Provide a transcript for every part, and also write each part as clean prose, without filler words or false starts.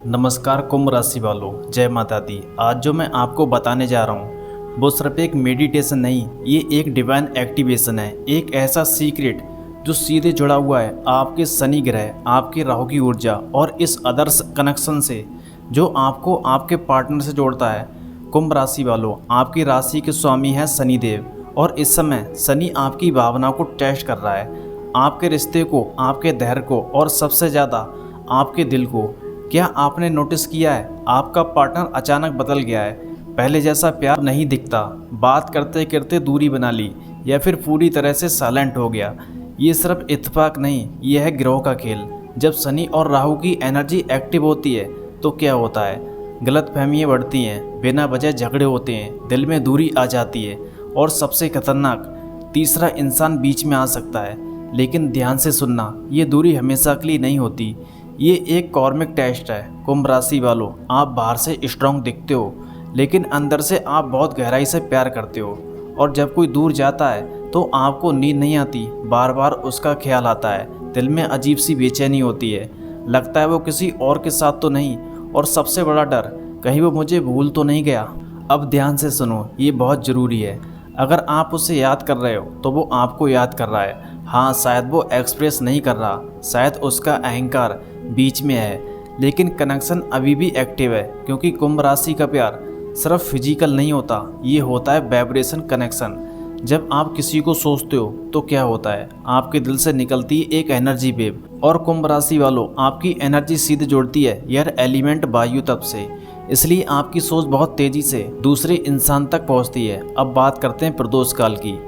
नमस्कार कुंभ राशि वालों, जय माता दी। आज जो मैं आपको बताने जा रहा हूँ वो सिर्फ एक मेडिटेशन नहीं, ये एक डिवाइन एक्टिवेशन है। एक ऐसा सीक्रेट जो सीधे जुड़ा हुआ है आपके शनि ग्रह, आपके राहु की ऊर्जा और इस अदर्स कनेक्शन से जो आपको आपके पार्टनर से जोड़ता है। कुंभ राशि वालों, आपकी राशि के स्वामी हैं शनिदेव और इस समय शनि आपकी भावना को टेस्ट कर रहा है, आपके रिश्ते को, आपके धैर्य को और सबसे ज़्यादा आपके दिल को। क्या आपने नोटिस किया है आपका पार्टनर अचानक बदल गया है? पहले जैसा प्यार नहीं दिखता, बात करते करते दूरी बना ली या फिर पूरी तरह से साइलेंट हो गया। ये सिर्फ इत्तेफाक नहीं, यह है ग्रहों का खेल। जब शनि और राहु की एनर्जी एक्टिव होती है तो क्या होता है? गलतफहमियां बढ़ती हैं, बिना वजह झगड़े होते हैं, दिल में दूरी आ जाती है और सबसे खतरनाक, तीसरा इंसान बीच में आ सकता है। लेकिन ध्यान से सुनना, ये दूरी हमेशा के लिए नहीं होती। ये एक कॉर्मिक टेस्ट है। कुंभ राशि वालों, आप बाहर से स्ट्रांग दिखते हो लेकिन अंदर से आप बहुत गहराई से प्यार करते हो। और जब कोई दूर जाता है तो आपको नींद नहीं आती, बार बार उसका ख्याल आता है, दिल में अजीब सी बेचैनी होती है, लगता है वो किसी और के साथ तो नहीं, और सबसे बड़ा डर, कहीं वो मुझे भूल तो नहीं गया। अब ध्यान से सुनो, ये बहुत ज़रूरी है। अगर आप उसे याद कर रहे हो तो वो आपको याद कर रहा है। हाँ, शायद वो एक्सप्रेस नहीं कर रहा, शायद उसका अहंकार बीच में है, लेकिन कनेक्शन अभी भी एक्टिव है। क्योंकि कुंभ राशि का प्यार सिर्फ फिजिकल नहीं होता, ये होता है वाइब्रेशन कनेक्शन। जब आप किसी को सोचते हो तो क्या होता है? आपके दिल से निकलती है एक एनर्जी वेव। और कुंभ राशि वालों, आपकी एनर्जी सीधे जुड़ती है एयर एलिमेंट वायु तत्व से, इसलिए आपकी सोच बहुत तेजी से दूसरे इंसान तक पहुंचती है। अब बात करते हैं प्रदोष काल की।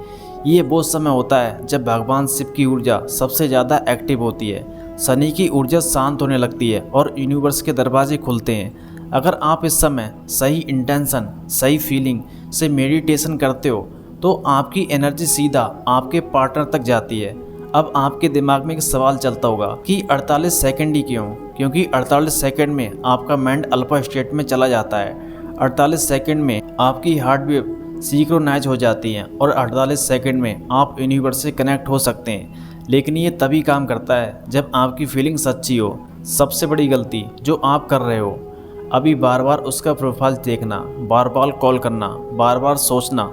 ये वो समय होता है जब भगवान शिव की ऊर्जा सबसे ज़्यादा एक्टिव होती है, शनि की ऊर्जा शांत होने लगती है और यूनिवर्स के दरवाजे खुलते हैं। अगर आप इस समय सही इंटेंशन, सही फीलिंग से मेडिटेशन करते हो तो आपकी एनर्जी सीधा आपके पार्टनर तक जाती है। अब आपके दिमाग में एक सवाल चलता होगा कि 48 सेकंड ही क्यों? क्योंकि 48 सेकंड में आपका माइंड अल्फा स्टेट में चला जाता है। 48 सेकंड में आपकी हार्ट बीट सिंक्रोनाइज हो जाती है और 48 सेकंड में आप यूनिवर्स से कनेक्ट हो सकते हैं। लेकिन ये तभी काम करता है जब आपकी फीलिंग सच्ची हो। सबसे बड़ी गलती जो आप कर रहे हो अभी, बार बार उसका प्रोफाइल देखना, बार बार कॉल करना, बार बार सोचना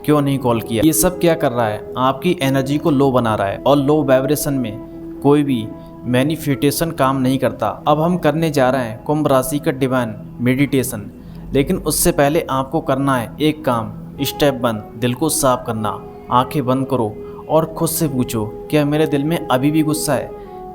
क्यों नहीं कॉल किया। ये सब क्या कर रहा है? आपकी एनर्जी को लो बना रहा है और लो वाइब्रेशन में कोई भी मैनिफेस्टेशन काम नहीं करता। अब हम करने जा रहे हैं कुंभ राशि का डिवाइन मेडिटेशन, लेकिन उससे पहले आपको करना है एक काम। स्टेप 1, दिल को साफ करना। आंखें बंद करो और खुद से पूछो, क्या मेरे दिल में अभी भी गुस्सा है?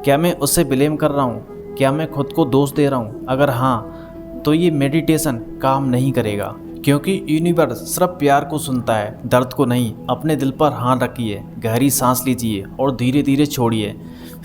क्या मैं उसे ब्लेम कर रहा हूँ? क्या मैं खुद को दोष दे रहा हूँ? अगर हाँ, तो ये मेडिटेशन काम नहीं करेगा, क्योंकि यूनिवर्स सिर्फ प्यार को सुनता है, दर्द को नहीं। अपने दिल पर हाथ रखिए, गहरी सांस लीजिए और धीरे धीरे छोड़िए।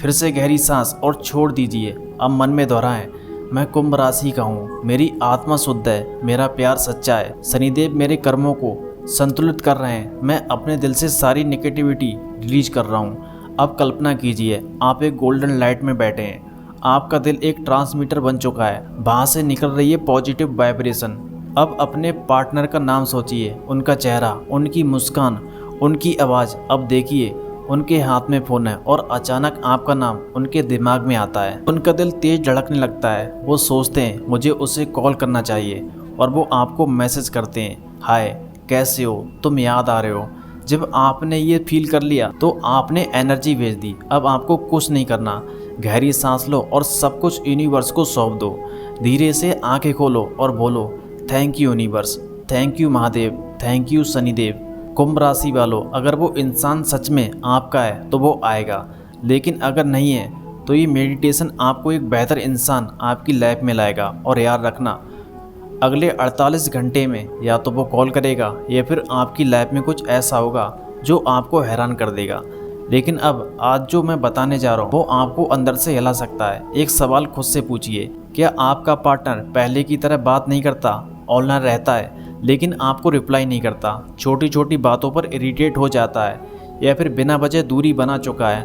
फिर से गहरी सांस और छोड़ दीजिए। अब मन में दोहराएं, मैं कुंभ राशि का हूँ, मेरी आत्मा शुद्ध है, मेरा प्यार सच्चा है, शनिदेव मेरे कर्मों को संतुलित कर रहे हैं, मैं अपने दिल से सारी नेगेटिविटी रिलीज कर रहा हूँ। अब कल्पना कीजिए आप एक गोल्डन लाइट में बैठे हैं, आपका दिल एक ट्रांसमीटर बन चुका है, वहाँ से निकल रही है पॉजिटिव वाइब्रेशन। अब अपने पार्टनर का नाम सोचिए, उनका चेहरा, उनकी मुस्कान, उनकी आवाज़। अब देखिए उनके हाथ में फ़ोन है और अचानक आपका नाम उनके दिमाग में आता है। उनका दिल तेज धड़कने लगता है, वो सोचते हैं मुझे उसे कॉल करना चाहिए और वो आपको मैसेज करते हैं, हाय कैसे हो, तुम याद आ रहे हो। जब आपने ये फील कर लिया तो आपने एनर्जी भेज दी। अब आपको कुछ नहीं करना, गहरी सांस लो और सब कुछ यूनिवर्स को सौंप दो। धीरे से आंखें खोलो और बोलो, thank you universe, thank you Mahadev, thank you Shanidev. कुंभ राशि वालों, अगर वो इंसान सच में आपका है तो वो आएगा, लेकिन अगर नहीं है तो ये मेडिटेशन आपको एक बेहतर इंसान आपकी लाइफ में लाएगा। और याद रखना, अगले 48 घंटे में या तो वो कॉल करेगा या फिर आपकी लाइफ में कुछ ऐसा होगा जो आपको हैरान कर देगा। लेकिन अब आज जो मैं बताने जा रहा हूँ वो आपको अंदर से हिला सकता है। एक सवाल खुद से पूछिए, क्या आपका पार्टनर पहले की तरह बात नहीं करता? ऑनलाइन रहता है लेकिन आपको रिप्लाई नहीं करता, छोटी छोटी बातों पर इरिटेट हो जाता है, या फिर बिना वजह दूरी बना चुका है?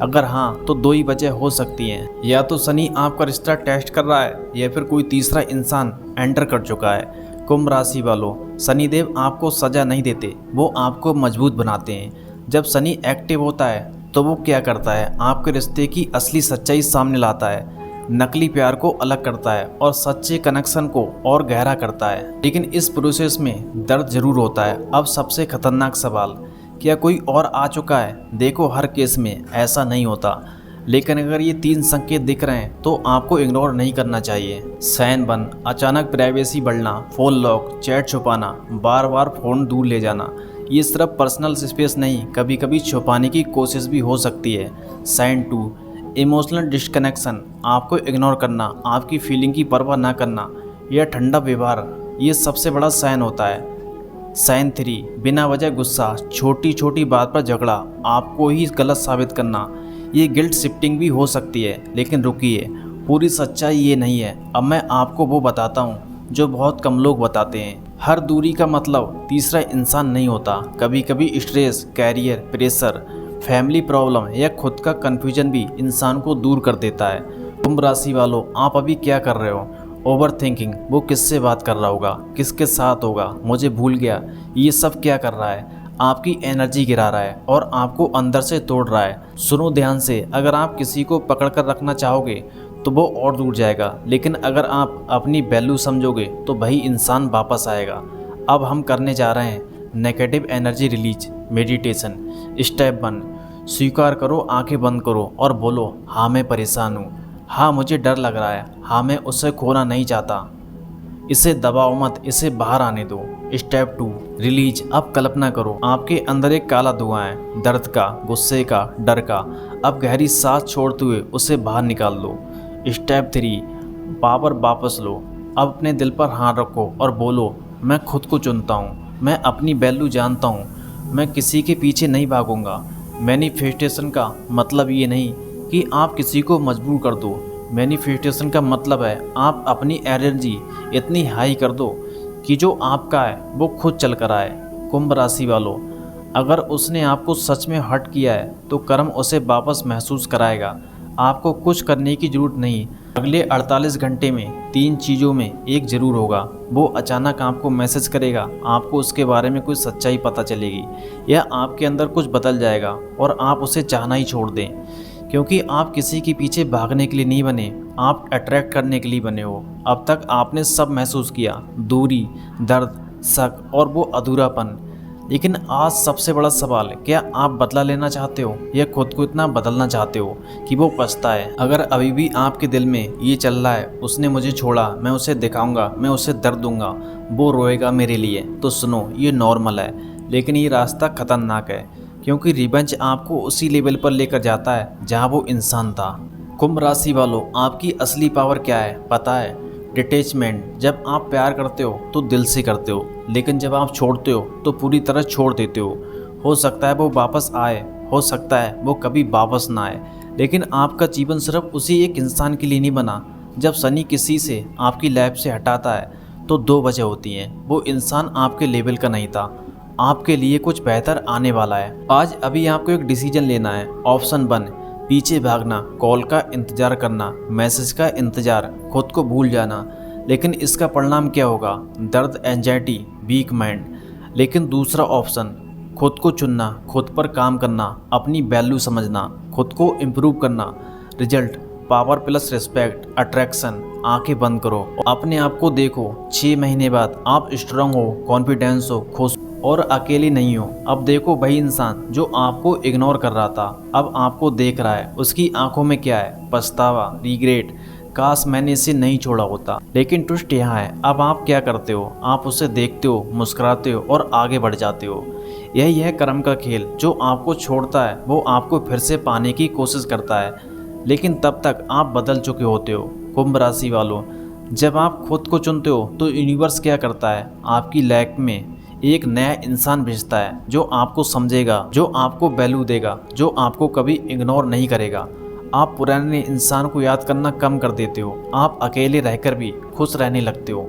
अगर हाँ, तो दो ही वजह हो सकती हैं, या तो शनि आपका रिश्ता टेस्ट कर रहा है या फिर कोई तीसरा इंसान एंटर कर चुका है। कुंभ राशि वालों, शनिदेव आपको सजा नहीं देते, वो आपको मजबूत बनाते हैं। जब शनि एक्टिव होता है तो वो क्या करता है? आपके रिश्ते की असली सच्चाई सामने लाता है। नकली प्यार को अलग करता है और सच्चे कनेक्शन को और गहरा करता है। लेकिन इस प्रोसेस में दर्द जरूर होता है। अब सबसे खतरनाक सवाल, क्या कोई और आ चुका है? देखो, हर केस में ऐसा नहीं होता, लेकिन अगर ये 3 संकेत दिख रहे हैं तो आपको इग्नोर नहीं करना चाहिए। साइन बंद, अचानक प्राइवेसी बढ़ना, फ़ोन लॉक, चैट छुपाना, बार बार फ़ोन दूर ले जाना। ये सिर्फ पर्सनल स्पेस नहीं, कभी कभी छुपाने की कोशिश भी हो सकती है। साइन 2, इमोशनल डिस्कनेक्शन, आपको इग्नोर करना, आपकी फीलिंग की परवाह ना करना या ठंडा व्यवहार, ये सबसे बड़ा साइन होता है। साइन 3, बिना वजह गुस्सा, छोटी छोटी बात पर झगड़ा, आपको ही गलत साबित करना। ये गिल्ट शिफ्टिंग भी हो सकती है, लेकिन रुकिए, पूरी सच्चाई ये नहीं है। अब मैं आपको वो बताता हूँ जो बहुत कम लोग बताते हैं। हर दूरी का मतलब तीसरा इंसान नहीं होता। कभी कभी stress, career pressure, family problem या खुद का कन्फ्यूजन भी इंसान को दूर कर देता है। कुंभ राशि वालों, आप अभी क्या कर रहे हो? ओवर थिंकिंग, वो किससे बात कर रहा होगा, किसके साथ होगा, मुझे भूल गया, ये सब क्या कर रहा है? आपकी एनर्जी गिरा रहा है और आपको अंदर से तोड़ रहा है। सुनो ध्यान से, अगर आप किसी को पकड़ कर रखना चाहोगे तो वो और दूर जाएगा, लेकिन अगर आप अपनी वैल्यू समझोगे तो वही इंसान वापस आएगा। अब हम करने जा रहे हैं negative energy release meditation. Step 1, स्वीकार करो, आंखें बंद करो और बोलो, हाँ मैं परेशान हूँ, हाँ मुझे डर लग रहा है, हाँ मैं उसे खोना नहीं चाहता। इसे दबाओ मत, इसे बाहर आने दो। Step 2, release. अब कल्पना करो आपके अंदर एक काला धुआं है, दर्द का, गुस्से का, डर का। अब गहरी सांस छोड़ते हुए उसे बाहर निकाल दो। स्टेप 3, पावर वापस लो। अब अपने दिल पर हाथ रखो और बोलो, मैं खुद को चुनता हूँ, मैं अपनी वैल्यू जानता हूँ, मैं किसी के पीछे नहीं भागूंगा। मैनिफेस्टेशन का मतलब ये नहीं कि आप किसी को मजबूर कर दो। मैनिफेस्टेशन का मतलब है आप अपनी एनर्जी इतनी हाई कर दो कि जो आपका है वो खुद चल कर आए। कुंभ राशि वालों, अगर उसने आपको सच में हर्ट किया है तो कर्म उसे वापस महसूस कराएगा। आपको कुछ करने की ज़रूरत नहीं। अगले 48 घंटे में 3 चीज़ों में एक ज़रूर होगा। वो अचानक आपको मैसेज करेगा, आपको उसके बारे में कोई सच्चाई पता चलेगी, या आपके अंदर कुछ बदल जाएगा और आप उसे चाहना ही छोड़ दें। क्योंकि आप किसी के पीछे भागने के लिए नहीं बने, आप अट्रैक्ट करने के लिए बने हो। अब तक आपने सब महसूस किया, दूरी, दर्द, शक और वो अधूरापन। लेकिन आज सबसे बड़ा सवाल है, क्या आप बदला लेना चाहते हो या खुद को इतना बदलना चाहते हो कि वो पछताए? अगर अभी भी आपके दिल में ये चल रहा है, उसने मुझे छोड़ा, मैं उसे दिखाऊंगा, मैं उसे दर्द दूंगा, वो रोएगा मेरे लिए, तो सुनो, ये नॉर्मल है, लेकिन ये रास्ता खतरनाक है। क्योंकि रिवेंज आपको उसी लेवल पर लेकर जाता है जहां वो इंसान था। कुंभ राशि वालों, आपकी असली पावर क्या है पता है? डिटैचमेंट। जब आप प्यार करते हो तो दिल से करते हो, लेकिन जब आप छोड़ते हो तो पूरी तरह छोड़ देते हो सकता है वो वापस आए, हो सकता है वो कभी वापस ना आए, लेकिन आपका जीवन सिर्फ उसी एक इंसान के लिए नहीं बना। जब शनि किसी से आपकी लाइफ से हटाता है तो 2 वजह होती हैं। वो इंसान आपके लेवल का नहीं था, आपके लिए कुछ बेहतर आने वाला है। आज अभी आपको एक डिसीजन लेना है। ऑप्शन 1, पीछे भागना, कॉल का इंतज़ार करना, मैसेज का इंतज़ार, खुद को भूल जाना। लेकिन इसका परिणाम क्या होगा? दर्द, एंजाइटी, वीक माइंड। लेकिन दूसरा ऑप्शन, खुद को चुनना, खुद पर काम करना, अपनी वैल्यू समझना, खुद को इम्प्रूव करना। Result, power plus respect, attraction. आंखें बंद करो, अपने आप को देखो। 6 महीने बाद आप स्ट्रांग हो, कॉन्फिडेंस हो, खुश और अकेले नहीं हो। अब देखो, वही इंसान जो आपको इग्नोर कर रहा था अब आपको देख रहा है। उसकी आंखों में क्या है? पछतावा, रिग्रेट, काश मैंने इसे नहीं छोड़ा होता। लेकिन ट्विस्ट यहाँ है, अब आप क्या करते हो? आप उसे देखते हो, मुस्कुराते हो और आगे बढ़ जाते हो। यही है कर्म का खेल। जो आपको छोड़ता है वो आपको फिर से पाने की कोशिश करता है, लेकिन तब तक आप बदल चुके होते हो। कुंभ राशि वालों, जब आप खुद को चुनते हो तो यूनिवर्स क्या करता है? आपकी लाइफ में एक नया इंसान भेजता है जो आपको समझेगा, जो आपको वैल्यू देगा, जो आपको कभी इग्नोर नहीं करेगा। आप पुराने इंसान को याद करना कम कर देते हो, आप अकेले रहकर भी खुश रहने लगते हो।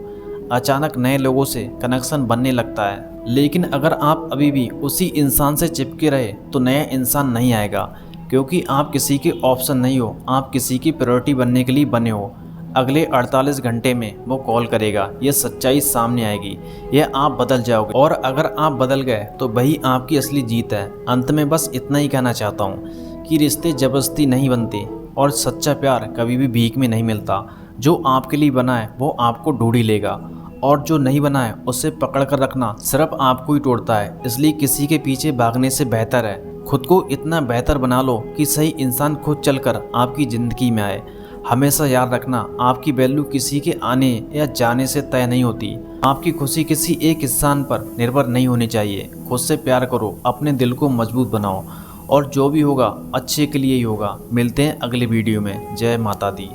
अचानक नए लोगों से कनेक्शन बनने लगता है। लेकिन अगर आप अभी भी उसी इंसान से चिपके रहे तो नया इंसान नहीं आएगा, क्योंकि आप किसी के ऑप्शन नहीं हो, आप किसी की प्रायोरिटी बनने के लिए बने हो। अगले 48 घंटे में वो कॉल करेगा, ये सच्चाई सामने आएगी, या आप बदल जाओगे। और अगर आप बदल गए तो वही आपकी असली जीत है। अंत में बस इतना ही कहना चाहता हूँ कि रिश्ते जबरदस्ती नहीं बनते, और सच्चा प्यार कभी भी भीख में नहीं मिलता। जो आपके लिए बना है वो आपको ढूंढ ही लेगा, और जो नहीं बना है उसे पकड़ कर रखना सिर्फ आपको ही तोड़ता है। इसलिए किसी के पीछे भागने से बेहतर है खुद को इतना बेहतर बना लो कि सही इंसान खुद चलकर आपकी ज़िंदगी में आए। हमेशा याद रखना, आपकी वैल्यू किसी के आने या जाने से तय नहीं होती। आपकी खुशी किसी एक इंसान पर निर्भर नहीं होनी चाहिए। खुद से प्यार करो, अपने दिल को मजबूत बनाओ, और जो भी होगा अच्छे के लिए ही होगा। मिलते हैं अगले वीडियो में। जय माता दी।